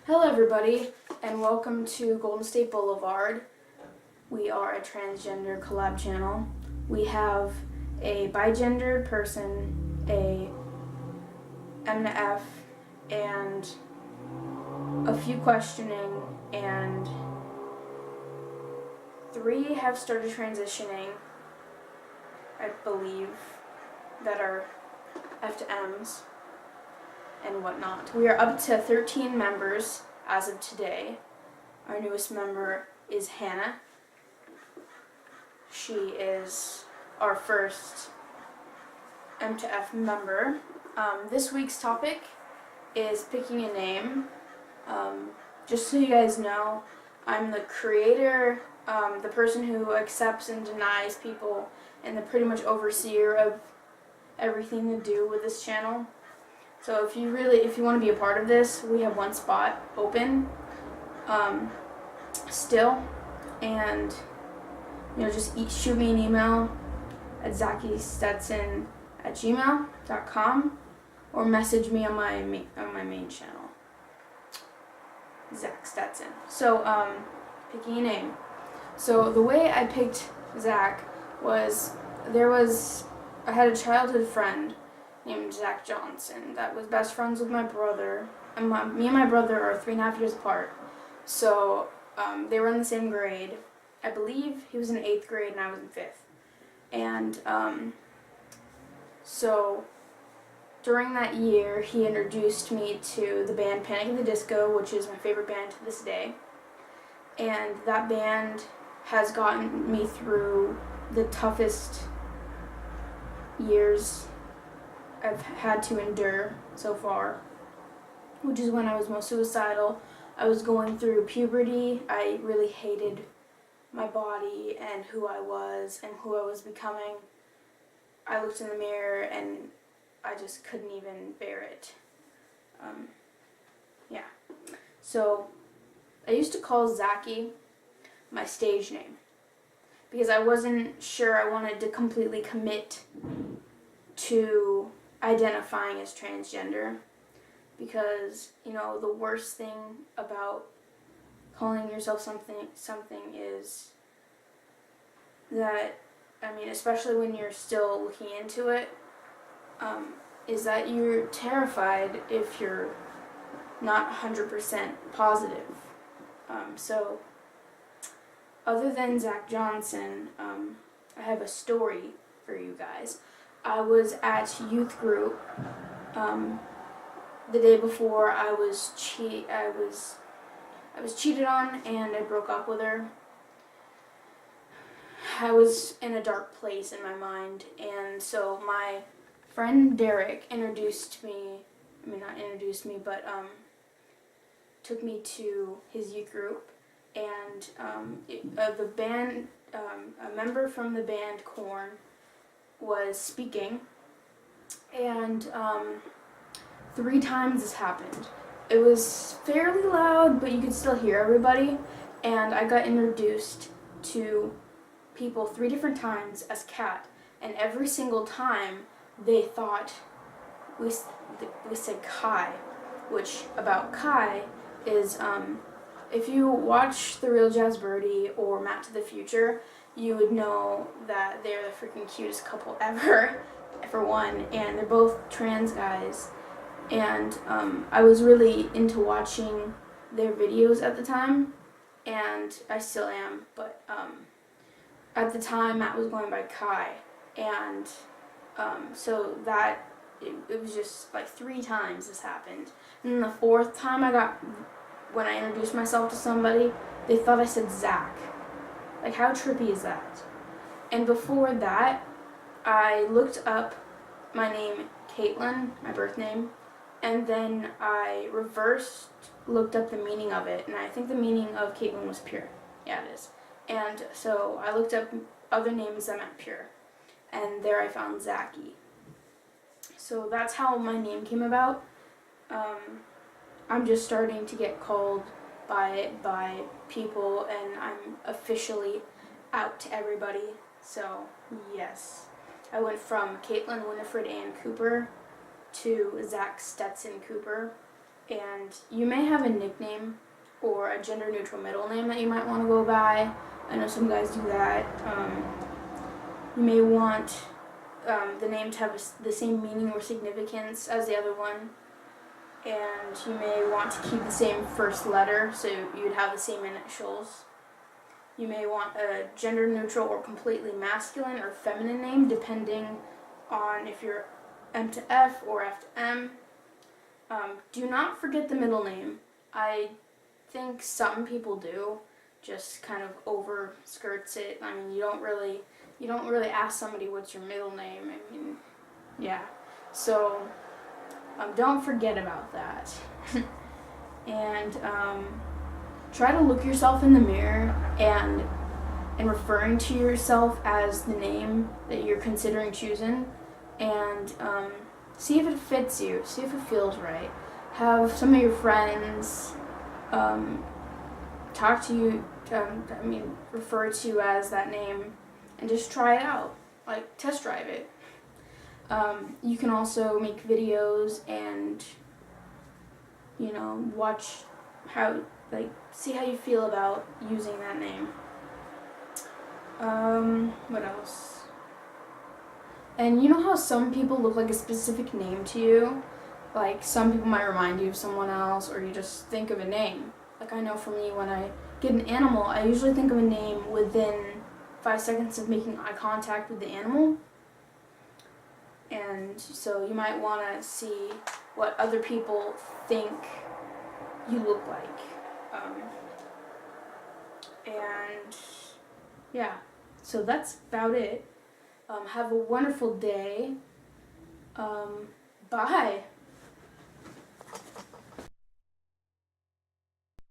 Hello everybody, and welcome to Golden State Boulevard. We are a transgender collab channel. We have a bigendered person, a M to F, and a few questioning, and 3 have started transitioning, I believe, that are F to M's and whatnot. We are up to 13 members as of today. Our newest member is Hannah. She is our first M to F member. This week's topic is picking a name. Just so you guys know, I'm the creator, the person who accepts and denies people, and the pretty much overseer of everything to do with this channel. So if you want to be a part of this, we have one spot open still, and just shoot me an email at zakistetson@gmail.com or message me on my main channel, Zach Stetson. So picking a name. So the way I picked Zach was I had a childhood friend named Zach Johnson that was best friends with my brother, and me and my brother are 3.5 years apart. So they were in the same grade. I believe he was in 8th grade and I was in 5th. And so during that year, he introduced me to the band Panic at the Disco, which is my favorite band to this day. And that band has gotten me through the toughest years I've had to endure so far, which is when I was most suicidal. I was going through puberty. I really hated my body and who I was and who I was becoming. I looked in the mirror and I just couldn't even bear it. So I used to call Zaki my stage name because I wasn't sure I wanted to completely commit to identifying as transgender, because the worst thing about calling yourself something is that, especially when you're still looking into it, is that you're terrified if you're not 100% positive. So other than Zach Johnson, I have a story for you guys. I was at youth group the day before I was cheated on, and I broke up with her. I was in a dark place in my mind, and so my friend Derek took me to his youth group, and the band, a member from the band Korn was speaking, and 3 times this happened. It was fairly loud, but you could still hear everybody, and I got introduced to people 3 different times as Kat, and every single time they thought we said Kai, which about Kai is, if you watch The Real Jazz Birdie or Matt to the Future, you would know that they're the freaking cutest couple ever, for one, and they're both trans guys. And I was really into watching their videos at the time, and I still am, but at the time Matt was going by Kai, and so that it was just like 3 times this happened. And then the 4th time when I introduced myself to somebody, they thought I said Zach. Like, how trippy is that? And before that, I looked up my name, Caitlin, my birth name, and then I looked up the meaning of it, and I think the meaning of Caitlin was pure. Yeah, it is. And so I looked up other names that meant pure, and there I found Zaki. So that's how my name came about. I'm just starting to get called by it by people, and I'm officially out to everybody. So yes, I went from Caitlin Winifred Ann Cooper to Zach Stetson Cooper, And you may have a nickname or a gender-neutral middle name that you might want to go by. I know some guys do that. You may want the name to have the same meaning or significance as the other one. And you may want to keep the same first letter, so you would have the same initials. You may want a gender-neutral or completely masculine or feminine name, depending on if you're M to F or F to M. Do not forget the middle name. I think some people do, just kind of overskirts it. I mean, you don't really ask somebody what's your middle name. I mean, yeah. So don't forget about that. And try to look yourself in the mirror and referring to yourself as the name that you're considering choosing, and see if it fits you, see if it feels right. Have some of your friends talk to you, refer to you as that name, and just try it out, like test drive it. You can also make videos and, watch how, see how you feel about using that name. What else? And you know how some people look like a specific name to you? Like, some people might remind you of someone else, or you just think of a name. Like, I know for me, when I get an animal, I usually think of a name within 5 seconds of making eye contact with the animal. And so you might want to see what other people think you look like. And yeah, so that's about it. Have a wonderful day. Bye.